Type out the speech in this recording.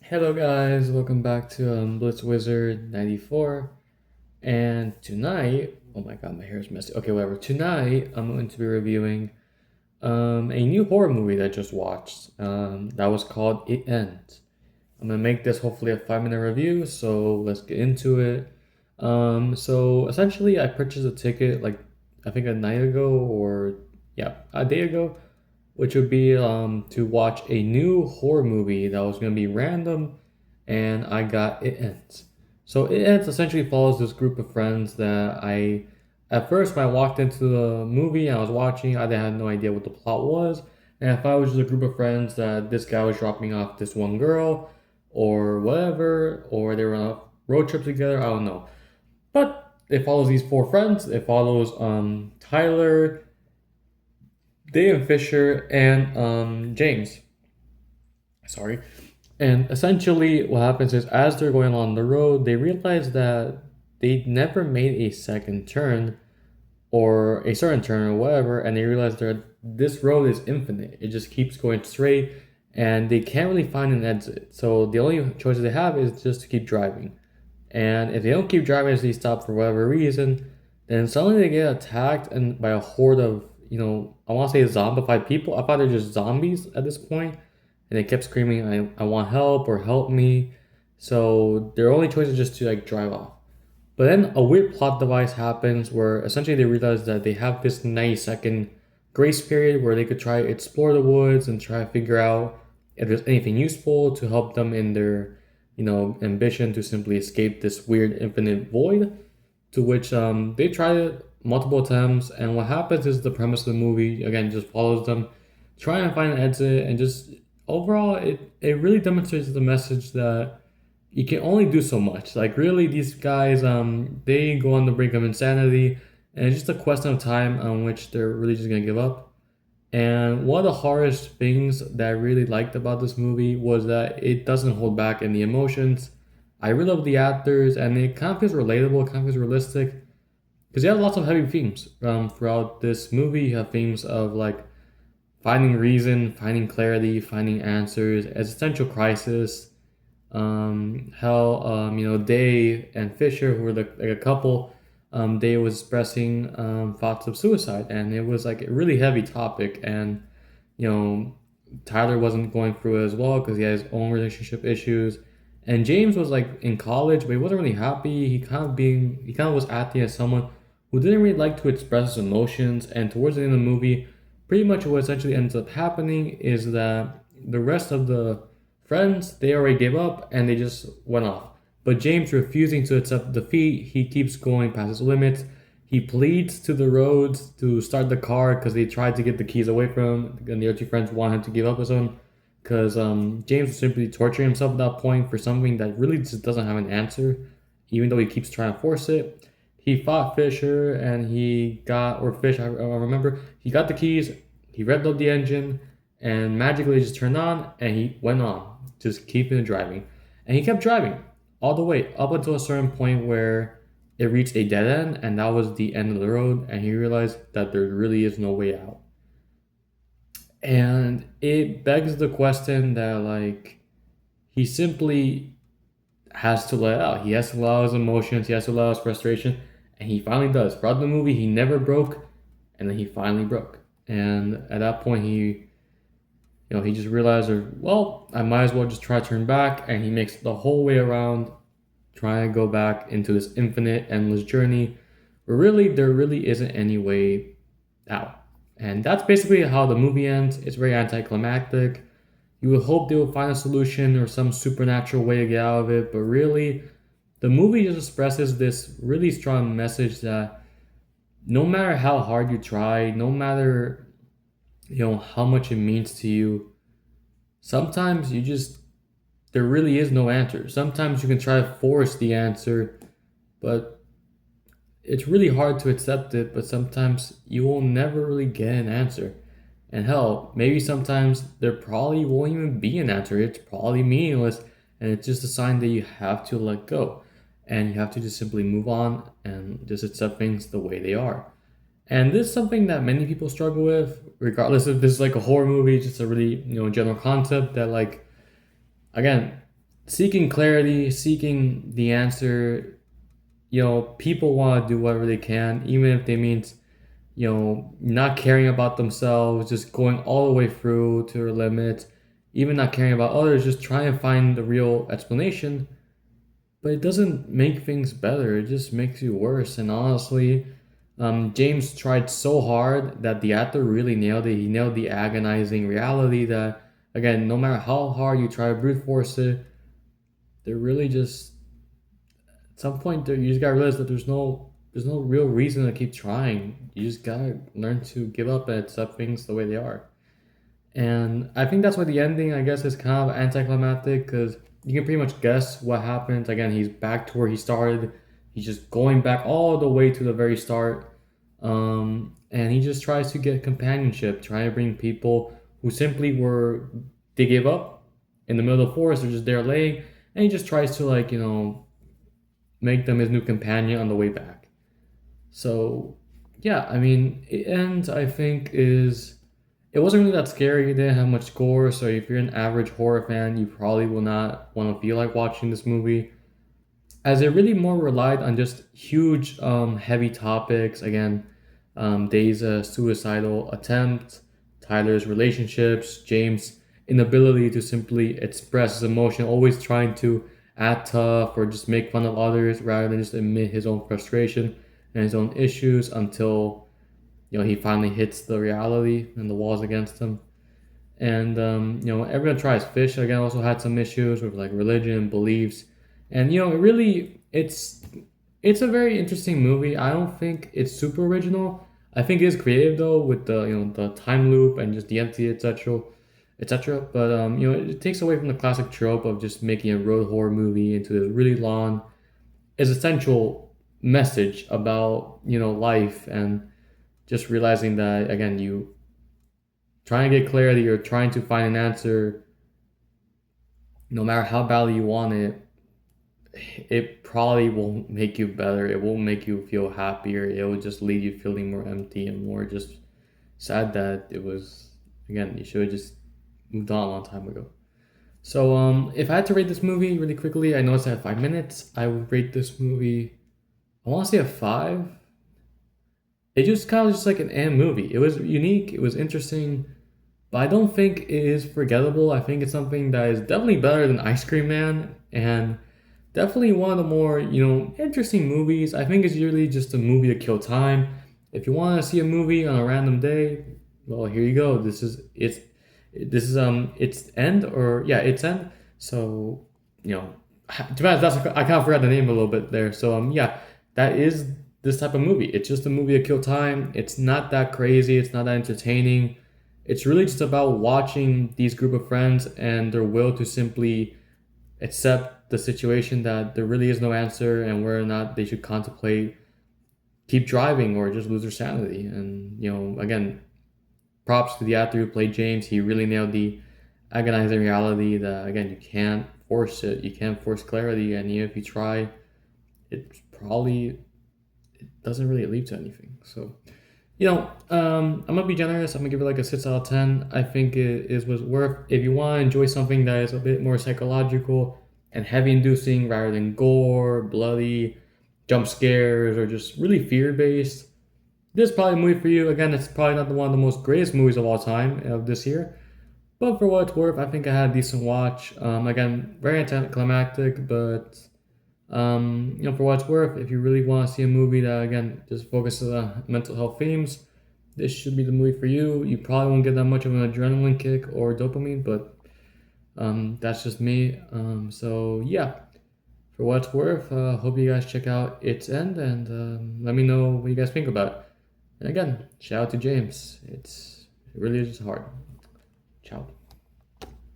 Hello guys, welcome back to Blitz Wizard 94. And tonight, oh my god, my hair is messy. Okay, whatever. Tonight I'm going to be reviewing a new horror movie that I just watched. That was called It Ends. I'm gonna make this hopefully a 5-minute review, so let's get into it. So essentially I purchased a ticket like I think a night ago or yeah, a day ago, which would be to watch a new horror movie that was going to be random, and I got It Ends. So It Ends essentially follows this group of friends that at first when I walked into the movie and I was watching, I had no idea what the plot was, and I thought it was just a group of friends that this guy was dropping off this one girl, or whatever, or they were on a road trip together. I don't know, but it follows these four friends. It follows Tyler, Dave Fisher, and James. Sorry. And essentially, what happens is as they're going along the road, they realize that they never made a second turn or a certain turn or whatever, and they realize that this road is infinite. It just keeps going straight, and they can't really find an exit. So the only choices they have is just to keep driving. And if they don't keep driving as they stop for whatever reason, then suddenly they get attacked and by a horde of, I want to say zombified people. I thought they're just zombies at this point, and they kept screaming, I want help or help me. So their only choice is just to like drive off. But then a weird plot device happens where essentially they realize that they have this 90-second grace period where they could try to explore the woods and try to figure out if there's anything useful to help them in their, ambition to simply escape this weird infinite void. To which they tried it multiple times, and what happens is the premise of the movie again just follows them trying to find an exit, and just overall it really demonstrates the message that you can only do so much. Like really, these guys they go on the brink of insanity, and it's just a question of time on which they're really just gonna give up. And one of the hardest things that I really liked about this movie was that it doesn't hold back in the emotions. I really love the actors, and it kind of feels relatable, kind of feels realistic, because you have lots of heavy themes throughout this movie. You have themes of like finding reason, finding clarity, finding answers, existential crisis. Day and Fisher, who were like a couple, Day was expressing thoughts of suicide, and it was like a really heavy topic. And you know, Tyler wasn't going through it as well because he had his own relationship issues. And James was like in college, but he wasn't really happy. He kind of was acting as someone who didn't really like to express his emotions. And towards the end of the movie, pretty much what essentially ends up happening is that the rest of the friends, they already gave up and they just went off. But James, refusing to accept defeat, he keeps going past his limits. He pleads to the roads to start the car because they tried to get the keys away from him, and the other two friends want him to give up his own. Because James was simply torturing himself at that point for something that really just doesn't have an answer, even though he keeps trying to force it. He fought Fisher and he got, or Fish, I remember, he got the keys, he revved up the engine, and magically just turned on, and he went on, just keeping driving. And he kept driving all the way up until a certain point where it reached a dead end, and that was the end of the road, and he realized that there really is no way out. And it begs the question that, like, he simply has to let out. He has to allow his emotions, he has to allow his frustration, and he finally does. Throughout the movie, he never broke, and then he finally broke. And at that point, he just realized, well, I might as well just try to turn back, and he makes the whole way around, trying to go back into this infinite, endless journey, where really there really isn't any way out. And that's basically how the movie ends. It's very anticlimactic. You would hope they will find a solution or some supernatural way to get out of it, but really, the movie just expresses this really strong message that no matter how hard you try, no matter how much it means to you, sometimes there really is no answer. Sometimes you can try to force the answer, but it's really hard to accept it. But sometimes you will never really get an answer. And hell, maybe sometimes there probably won't even be an answer. It's probably meaningless, and it's just a sign that you have to let go. And you have to just simply move on and just accept things the way they are. And this is something that many people struggle with, regardless if this is like a horror movie, just a really, general concept that, like, again, seeking clarity, seeking the answer, people want to do whatever they can, even if they means, not caring about themselves, just going all the way through to their limits, even not caring about others, just try and find the real explanation. But it doesn't make things better, it just makes you worse. And honestly, James tried so hard that the actor really nailed it. He nailed the agonizing reality that, again, no matter how hard you try to brute force it, they're really just at some point you just gotta realize that there's no real reason to keep trying. You just gotta learn to give up and accept things the way they are. And I think that's why the ending, I guess, is kind of anticlimactic because you can pretty much guess what happens. Again, he's back to where he started. He's just going back all the way to the very start. And he just tries to get companionship, trying to bring people who simply they gave up in the middle of the forest, they're just there laying, and he just tries to, like, make them his new companion on the way back. So, yeah, I mean, it ends, I think, is it wasn't really that scary. It didn't have much gore, so if you're an average horror fan, you probably will not want to feel like watching this movie, as it really more relied on just huge, heavy topics. Again, Day's suicidal attempt, Tyler's relationships, James' inability to simply express his emotion, always trying to act tough or just make fun of others rather than just admit his own frustration and his own issues until he finally hits the reality and the walls against him. And everyone tries. Fish again also had some issues with, like, religion, beliefs, and it really it's a very interesting movie. I don't think it's super original. I think it is creative though, with the the time loop and just the empty, etc., etc. But it takes away from the classic trope of just making a road horror movie into a really long, is essential message about life, and just realizing that, again, you trying to get clarity or trying to find an answer, no matter how badly you want it, it probably won't make you better. It won't make you feel happier. It will just leave you feeling more empty and more just sad that it was, again, you should have just moved on a long time ago. So if I had to rate this movie really quickly, I know it's at 5 minutes. I would rate this movie, I want to say a 5. It just kind of just like an movie. It was unique. It was interesting. But I don't think it is forgettable. I think it's something that is definitely better than Ice Cream Man, and definitely one of the more, interesting movies. I think it's usually just a movie to kill time. If you want to see a movie on a random day, well, here you go. It's End, or yeah, It's End. So, to be honest, I kind of forgot the name a little bit there. So yeah, that is this type of movie. It's just a movie to kill time. It's not that crazy. It's not that entertaining. It's really just about watching these group of friends and their will to simply accept the situation that there really is no answer, and whether or not they should contemplate keep driving or just lose their sanity. And again, props to the actor who played James. He really nailed the agonizing reality that, again, you can't force it. You can't force clarity, and even if you try, it doesn't really lead to anything. So I'm gonna be generous. I'm gonna give it like a 6 out of 10. I think was worth, if you want to enjoy something that is a bit more psychological and heavy inducing rather than gore, bloody, jump scares, or just really fear based. This is probably a movie for you. Again, it's probably not one of the most greatest movies of all time of this year, but for what it's worth, I think I had a decent watch. Again, very anticlimactic, but for what it's worth, if you really want to see a movie that, again, just focuses on mental health themes, this should be the movie for you. You probably won't get that much of an adrenaline kick or dopamine, but that's just me. So yeah, for what it's worth, hope you guys check out Its End, and let me know what you guys think about it. And again, shout out to James. It really is hard. Ciao.